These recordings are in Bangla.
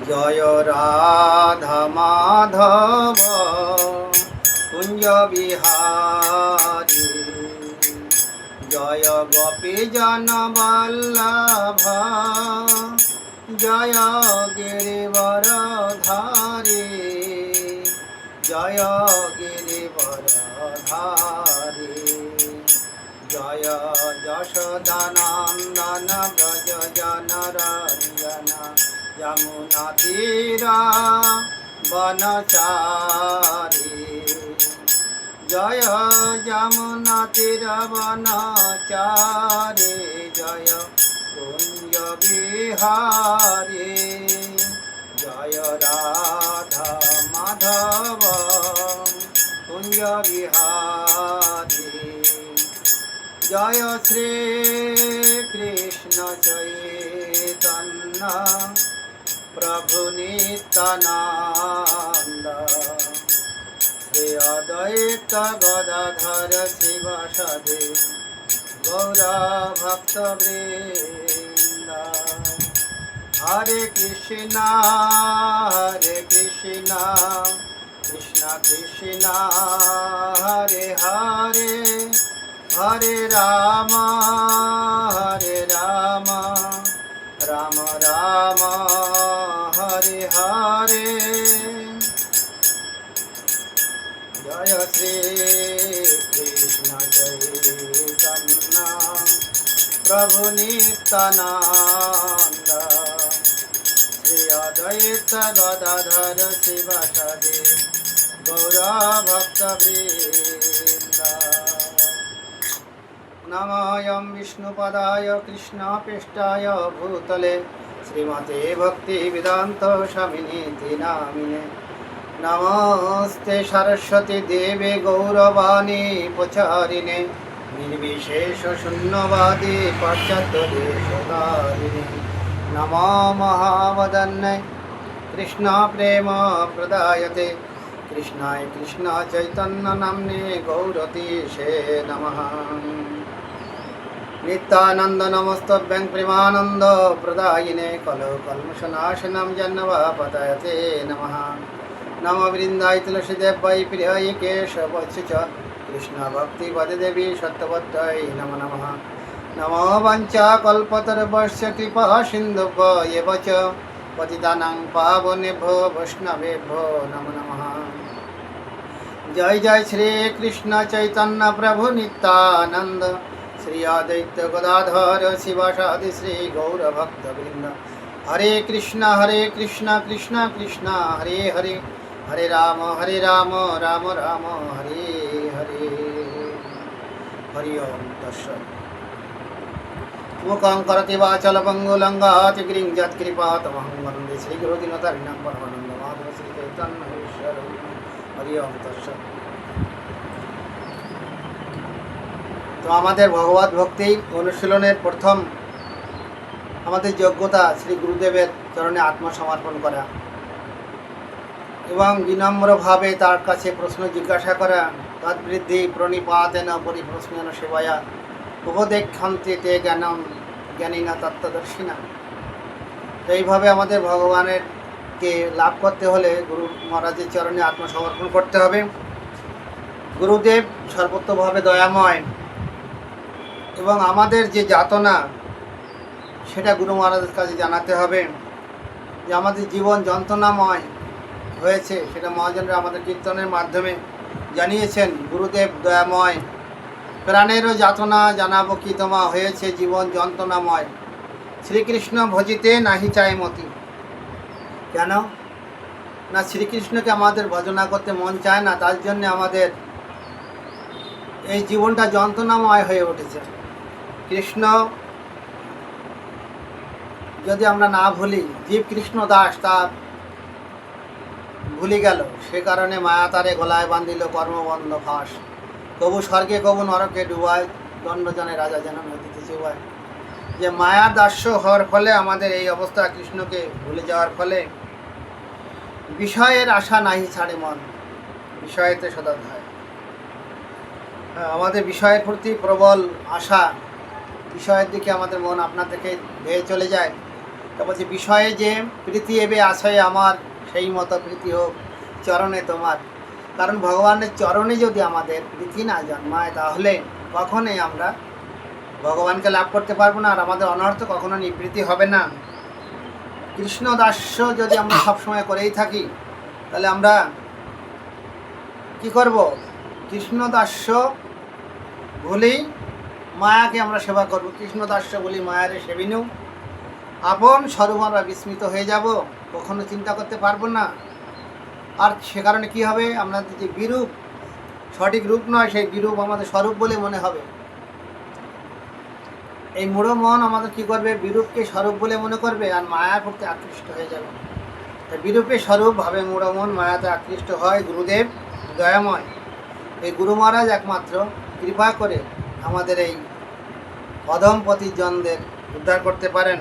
জয় রাধা মাধব কুঞ্জ বিহারী, জয় গোপী জন বল্লভ, জয় গিরিবরধারী, জয় গিরিবরধারী, জয় যশোদানন্দন ব্রজ জনরঞ্জন, যমুনা তীরা বনচারী, জয় যমুনা তীর বনচারী, জয় কুঞ্জ বিহারী, জয় রাধা মাধব কুঞ্জ বিহারী, জয় শ্রী কৃষ্ণ চৈতন্য প্রভু নিত্যানন্দ, শ্রী অদ্বৈত গদাধর শিবাসাদি গৌর ভক্তবৃন্দ। হরে কৃষ্ণ কৃষ্ণ কৃষ্ণ হরে হরে, হরে রাম রাম রাম হরে হরে। জয় শ্রী কৃষ্ণ চৈতন্য প্রভু নিত্যানন্দ, শ্রী অদ্বৈত গদাধর শিবাসাদি গৌর ভক্তবৃন্দ। নমোऽয়ং বিষ্ণুপদায় কৃষ্ণপৃষ্ঠায় ভূতলে শ্রীমতে ভক্তিবেদান্ত স্বামিনীতি নামিনে। নমস্তে সরস্বতী দেবে গৌরবাণী প্রচারিণে, নির্বিশেষ শূন্যবাদী পাশ্চাত্য দেশতারিণে। নমো মহাবদন্যে কৃষ্ণ প্রেম প্রদায়তে, কৃষ্ণায় কৃষ্ণ চৈতন্য নাম্নে গৌরতীশে নমঃ। নিত্যানন্দ নমস্তভ্যং প্রেমানন্দ প্রদায়িনে, কলো কল্মষনাশনম জন্মপতয়ে নমঃ। নম বৃন্দায় তুলসীদেবায় প্রিয়ায় কেশবচ্য চ, কৃষ্ণ ভক্তি পদে দেবী সত্যবত্যৈ নমো নমঃ। নমো বাঞ্ছা কল্পতরুভ্যশ্চ কৃপা সিন্ধুভ্য এব চ, পতিতানাং পাবনেভ্যো বৈষ্ণবেভ্যো নমো নমঃ। জয় জয় শ্রী কৃষ্ণ চৈতন্য প্রভু নিত্যানন্দ, শ্রী অদ্বৈত গদাধর শিবাসাদি শ্রী গৌর ভক্তবৃন্দ। হরে কৃষ্ণ কৃষ্ণ কৃষ্ণ হরে হরে, হরে রাম রাম রাম হরে হরে। হরি ওম তৎসৎ। মুখং করতি বাচল পঙ্গুলঙ্ঘাতি গিরিং যৎকৃপাতমহং বন্দে শ্রীগুরুদিনতারিণং পরমানন্দ মাধব শ্রী চৈতন্য ঈশ্বর। হরি ওম তৎসৎ। তো আমাদের ভগবত ভক্তি অনুশীলনের প্রথম আমাদের যোগ্যতা শ্রী গুরুদেবের চরণে আত্মসমর্পণ করা এবং বিনম্রভাবে তার কাছে প্রশ্ন জিজ্ঞাসা করা। তদ্বৃদ্ধি প্রণিপাতেন পরিপ্রশ্নেন সেবায়া, উপদেক্ষন্তে জ্ঞানম জ্ঞানীনা তত্ত্বদর্শিনা। তো এইভাবে আমাদের ভগবানেরকে লাভ করতে হলে গুরু মহারাজের চরণে আত্মসমর্পণ করতে হবে। গুরুদেব সর্বত্রভাবে দয়াময় এবং আমাদের যে যাতনা সেটা গুরু মহারাজের কাছে জানাতে হবে। যে আমাদের জীবন যন্ত্রণাময় হয়েছে সেটা মহাজনরা আমাদের কীর্তনের মাধ্যমে জানিয়েছেন। গুরুদেব দয়াময়, প্রাণেরও যাতনা জানাবো কি তোমা, হয়েছে জীবন যন্ত্রণাময়, শ্রীকৃষ্ণ ভজিতে নাহি চায় মতি। কেন না, শ্রীকৃষ্ণকে আমাদের ভজনা করতে মন চায় না, তার জন্য আমাদের এই জীবনটা যন্ত্রণাময় হয়ে উঠেছে। কৃষ্ণ যদি আমরা না ভুলি, জীব কৃষ্ণ দাস তা ভুলে গেল, সে কারণে মায়া তারে গলায় বান্ধিল কর্মবন্ধ ফাঁস। কবু স্বর্গে কবু নরকে ডুবায়, দণ্ডজনে রাজা যেন নদীতে চুবায়। যে মায়ার দাস্য হওয়ার ফলে আমাদের এই অবস্থা, কৃষ্ণকে ভুলে যাওয়ার ফলে বিষয়ের আশা নাহি ছাড়ে মন, বিষয়েতে সদা ধায়। আমাদের বিষয়ের প্রতি প্রবল আশা, বিষয়ের দিকে আমাদের মন আপনা থেকে ধেয়ে চলে যায়। তা বলছে বিষয়ে যে প্রীতি এবে আশয়ে আমার, সেই মতো প্রীতি হোক চরণে তোমার। কারণ ভগবানের চরণে যদি আমাদের প্রীতি না জন্মায়, তাহলে কখনোই আমরা ভগবানকে লাভ করতে পারবো না, আর আমাদের অনর্থ কখনো নিবৃত্তি হবে না। কৃষ্ণ দাস্য যদি আমরা সবসময় করেই থাকি, তাহলে আমরা কি করব? কৃষ্ণ দাস্য বলেই মায়াকে আমরা সেবা করব। কৃষ্ণ দাস্য বলি মায়ারে সেবিনু, আপন স্বরূপ আমরা বিস্মিত হয়ে যাব, কখনো চিন্তা করতে পারবো না। আর সে কারণে কী হবে? আমাদের যে বিরূপ, সঠিক রূপ নয়, সেই বিরূপ আমাদের স্বরূপ বলে মনে হবে। এই মূঢ় মন আমাদের কী করবে? বিরূপকে স্বরূপ বলে মনে করবে, আর মায়ার প্রতি আকৃষ্ট হয়ে যাবে। তাই বিরূপের স্বরূপ ভাবে মূঢ় মন মায়াতে আকৃষ্ট হয়। গুরুদেব দয়াময়, এই গুরু মহারাজ একমাত্র কৃপা করে আমাদের এই অধমপতি জনদের উদ্ধার করতে পারেন।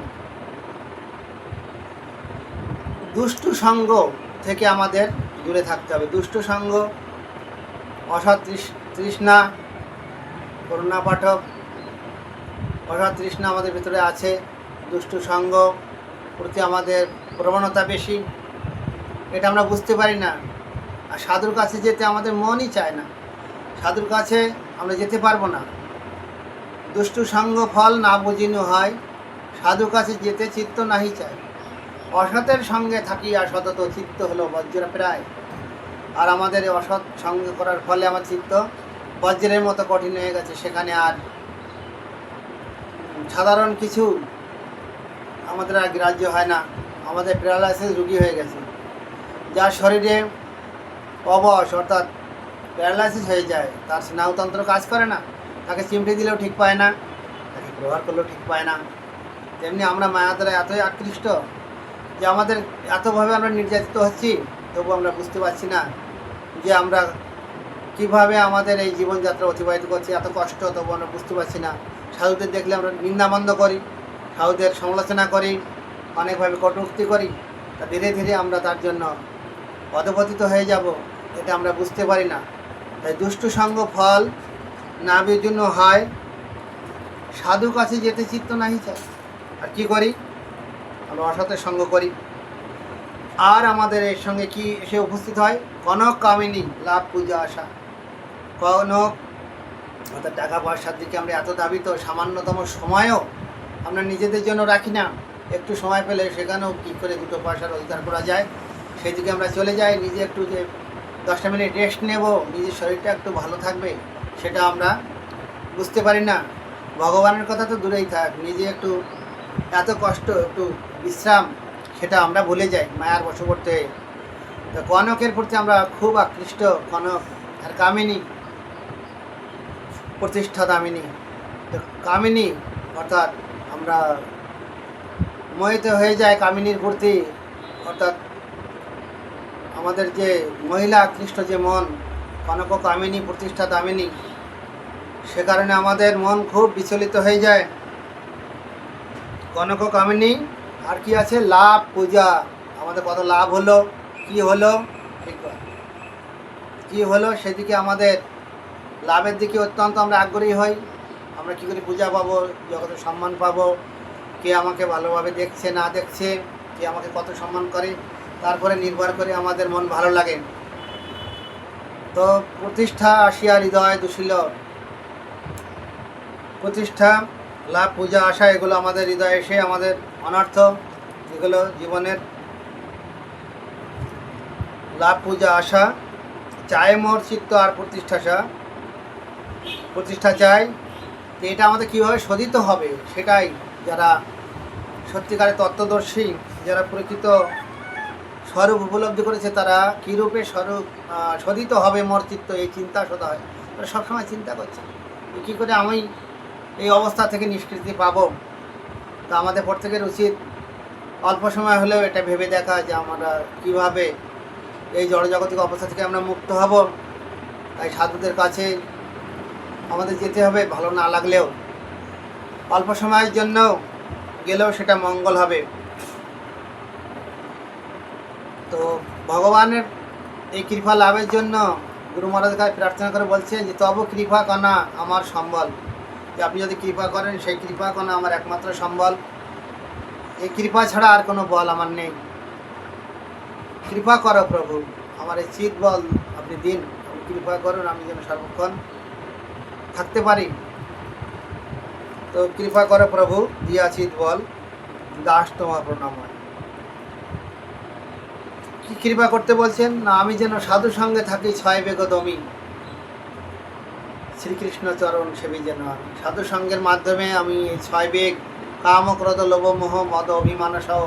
দুষ্টু সঙ্গ থেকে আমাদের দূরে থাকতে হবে। দুষ্টু সঙ্গ, অসৎ তৃষ্ণা, করুণা পাঠক, অসৎ তৃষ্ণা আমাদের ভিতরে আছে। দুষ্টু সঙ্গ প্রতি আমাদের প্রবণতা বেশি, এটা আমরা বুঝতে পারি না। আর সাধুর কাছে যেতে আমাদের মনই চায় না, সাধুর কাছে আমরা যেতে পারবো না। দুষ্টু সঙ্গ ফল না বুঝিনু হয়, সাধুর কাছে যেতে চিত্ত নাহি চায়। অসতের সঙ্গে থাকিয়া সতত চিত্ত হলো বজ্র প্রায়। আর আমাদের অসৎ সঙ্গ করার ফলে আমার চিত্ত বজ্রের মতো কঠিন হয়ে গেছে। সেখানে আর সাধারণ কিছু আমাদের আর গ্রাহ্য হয় না। আমাদের প্যারালাইসিস রোগী হয়ে গেছে, যার শরীরে অবশ অর্থাৎ প্যারালাইসিস হয়ে যায়, তার স্নায়ুতন্ত্র কাজ করে না, তাকে চিমটি দিলেও ঠিক পায় না, তাকে ব্যবহার করলেও ঠিক পায় না। তেমনি আমরা মায়া দ্বারা এতই আকৃষ্ট যে আমাদের এতভাবে আমরা নির্যাতিত হচ্ছি, তবু আমরা বুঝতে পারছি না যে আমরা কিভাবে আমাদের এই জীবনযাত্রা অতিবাহিত করছি। এত কষ্ট, তবু আমরা বুঝতে পারছি না। সাধুদের দেখলে আমরা নিন্দামন্দ করি, সাধুদের সমালোচনা করি, অনেকভাবে কটূক্তি করি। তা ধীরে ধীরে আমরা তার জন্য অধপতিত হয়ে যাব, এটা আমরা বুঝতে পারি না। তাই দুষ্টু সঙ্গ ফল না জন্য হয়, সাধু কাছে যেতে চিত্ত নাহি চায়। আর কি করি? আমরা অসতের সঙ্গ করি। আর আমাদের এর সঙ্গে কি এসে উপস্থিত হয়? কনক কামিনী লাভ পূজা আশা। কনক অর্থাৎ টাকা পয়সার দিকে আমরা এত দাবিত, সামান্যতম সময়ও আমরা নিজেদের জন্য রাখি না। একটু সময় পেলে সেখানেও কী করে দুটো পয়সা রোজগার করা যায় সেই দিকে আমরা চলে যাই। নিজে একটু যে 10টা মিনিট রেস্ট নেব, নিজের শরীরটা একটু ভালো থাকবে, সেটা আমরা বুঝতে পারি না। ভগবানের কথা তো দূরেই থাক, নিজে একটু এত কষ্ট, একটু বিশ্রাম, সেটা আমরা ভুলে যাই মায়ার বশবর্তী। তো কনকের প্রতি আমরা খুব আকৃষ্ট। কনক আর কামিনী, প্রতিষ্ঠা দামিনী। তো কামিনী অর্থাৎ আমরা মোহিত হয়ে যায় কামিনীর প্রতি, অর্থাৎ আমাদের যে মহিলা আকৃষ্ট যে মন, কনক কামিনী প্রতিষ্ঠা দামিনী, সে কারণে আমাদের মন খুব বিচলিত হয়ে যায়। কনক কামিনী আর কি আছে? লাভ পূজা। আমাদের কত লাভ হলো, কি হলো, কি হলো, সেদিকে আমাদের লাভের দিকে অত্যন্ত আমরা আগ্রহী হই। আমরা কী করে পূজা পাবো, জগতে সম্মান পাবো, কে আমাকে ভালোভাবে দেখছে না দেখছে, কে আমাকে কত সম্মান করে, তারপরে নির্ভর করে আমাদের মন ভালো লাগে। তো প্রতিষ্ঠা আসিয়া হৃদয় দুশিল, প্রতিষ্ঠা লাভ পূজা আশা, এগুলো আমাদের হৃদয়ে এসে আমাদের অনর্থ, এগুলো জীবনের লাভ পূজা আশা চায় মোর চিত্ত আর প্রতিষ্ঠা চাই। তো এটা আমাদের কীভাবে শোধিত হবে, সেটাই যারা সত্যিকারের তত্ত্বদর্শী, যারা প্রকৃত স্বরূপ উপলব্ধি করেছে, তারা কীরূপে স্বরূপ শোধিত হবে মোর চিত্ত, এই চিন্তা শোধা হয়। তারা সবসময় চিন্তা করছে কী করে আমি এই অবস্থা থেকে নিষ্কৃতি পাবো। তা আমাদের প্রত্যেকের উচিত অল্প সময় হলেও এটা ভেবে দেখা যে আমরা কীভাবে এই জড়জাগতিক অবস্থা থেকে আমরা মুক্ত হব। তাই সাধুদের কাছে আমাদের যেতে হবে, ভালো না লাগলেও, অল্প সময়ের জন্য গেলেও সেটা মঙ্গল হবে। তো ভগবানের এই কৃপা লাভের জন্য গুরু মহারাজের কাছে প্রার্থনা করে বলছে যে তব কৃপা কণা আমার সম্বল, যে আপনি যদি কৃপা করেন সেই কৃপা কণা আমার একমাত্র সম্বল। এই কৃপা ছাড়া আর কোনো বল আমার নেই। কৃপা করো প্রভু, আমার এই চিত বল আপনি দিন, আপনি কৃপা করুন, আমি যেন সর্বক্ষণ থাকতে পারি। তো কৃপা করো প্রভু, দিয়া চিত বল, দাস তোমার প্রণাম। কি কৃপা করতে বলছেন? না, আমি যেন সাধু সঙ্গে থাকি 6 বেগদমি, শ্রীকৃষ্ণ চরণ সেবী যেন আমি। সাধু সঙ্গের মাধ্যমে আমি এই 6 বেগ কাম ক্রোধ লোভ মোহ মদ অভিমান সহ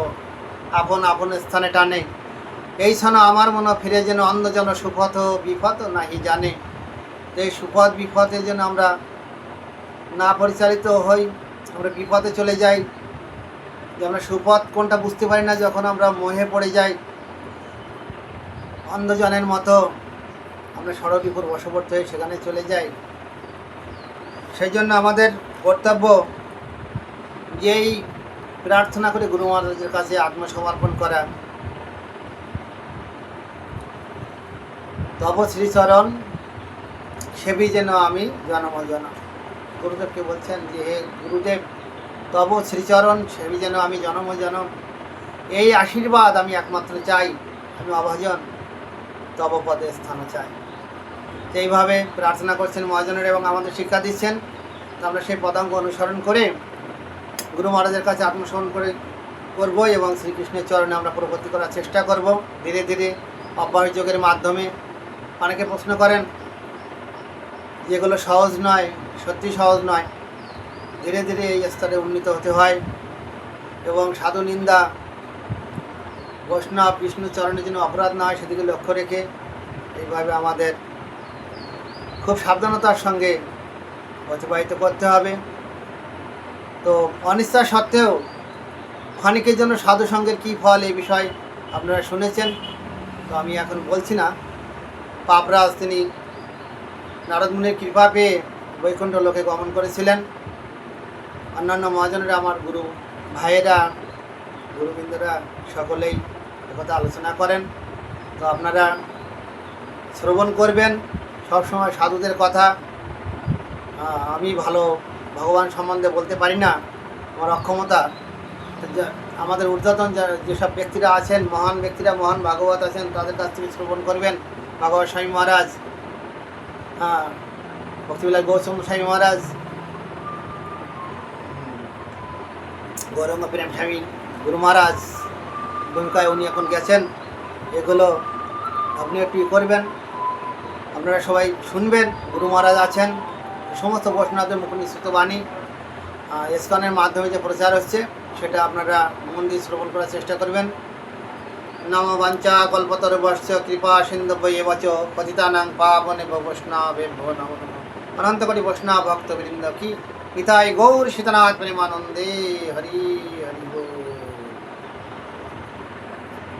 আপন আপন স্থানে টানে, এই ছন আমার মনে ফিরে যেন অন্য যেন সুপথ বিপথ নাহি জানে। এই সুপথ বিপথে যেন আমরা না পরিচালিত হই, আমরা বিপথে চলে যাই, যে আমরা সুপথ কোনটা বুঝতে পারি না, যখন আমরা মোহে পড়ে যাই অন্ধজনের মতো আমরা ষড়বিপুর বশবর্তী হয়ে সেখানে চলে যাই। সেই জন্য আমাদের কর্তব্য যেই প্রার্থনা করে গুরু মহারাজের কাছে আত্মসমর্পণ করা। তব শ্রীচরণ সেবী যেন আমি জনম জনম। গুরুদেবকে বলছেন যে হে গুরুদেব, তব শ্রীচরণ সেবী যেন আমি জনম জনম, এই আশীর্বাদ আমি একমাত্র চাই, আমি অভাজন তব পদে স্থান চাই। এইভাবে প্রার্থনা করছেন মহাজনের এবং আমাদের শিক্ষা দিচ্ছেন। তো আমরা সেই পদাঙ্ক অনুসরণ করে গুরু মহারাজের কাছে আত্মসমর্পণ করবো এবং শ্রীকৃষ্ণের চরণে আমরা প্রগতি করার চেষ্টা করব ধীরে ধীরে অভ্যাস যোগের মাধ্যমে। অনেকে প্রশ্ন করেন যেগুলো সহজ নয়, সত্যি সহজ নয়, ধীরে ধীরে এই স্তরে উন্নীত হতে হয় এবং সাধু নিন্দা বৈষ্ণব বিষ্ণু চরণে যেন অপরাধ না হয় সেদিকে লক্ষ্য রেখে এইভাবে আমাদের খুব সাবধানতার সঙ্গে অতিবাহিত করতে হবে। তো অনিচ্ছা সত্ত্বেও ক্ষণিকের জন্য সাধু সঙ্গের কী ফল এই বিষয় আপনারা শুনেছেন, তো আমি এখন বলছি না। পাপরাজ তিনি নারদ মুনির কৃপা পেয়ে বৈকুণ্ঠ লোকে গমন করেছিলেন। অন্যান্য মহাজনেরা, আমার গুরু ভাইয়েরা, গুরুবৃন্দরা সকলেই একথা আলোচনা করেন। তো আপনারা শ্রবণ করবেন সবসময় সাধুদের কথা। আমি ভালো ভগবান সম্বন্ধে বলতে পারি না, আমার অক্ষমতা। আমাদের ঊর্ধ্বতন যেসব ব্যক্তিরা আছেন, মহান ব্যক্তিরা, মহান ভাগবত আছেন, তাদের কাছ থেকে শ্রবণ করবেন। ভাগবত স্বামী মহারাজ, ভক্তিবিলাস গৌতম স্বামী মহারাজ, গৌরাঙ্গ প্রেম স্বামী গুরু মহারাজ ভূমিকায় উনি এখন গেছেন। এগুলো আপনি একটু করবেন, আপনারা সবাই শুনবেন। গুরু মহারাজ আছেন, সমস্ত বৈষ্ণবদের মুখ নিঃসৃত বাণী ইসকনের মাধ্যমে যে প্রচার হচ্ছে সেটা আপনারা মন দিয়ে শ্রবণ করার চেষ্টা করবেন। নম বাঞ্ছা কল্পতরুভ্যশ্চ কৃপা সিন্ধুভ্যেব চ পতিতানাং পাবনেভ্যো বৈষ্ণবেভ্যো নমো নমঃ। অনন্ত কোটি বৈষ্ণব ভক্তবৃন্দ কি নিতাই গৌর সীতানাথ প্রেমানন্দে। হরি হরি বল।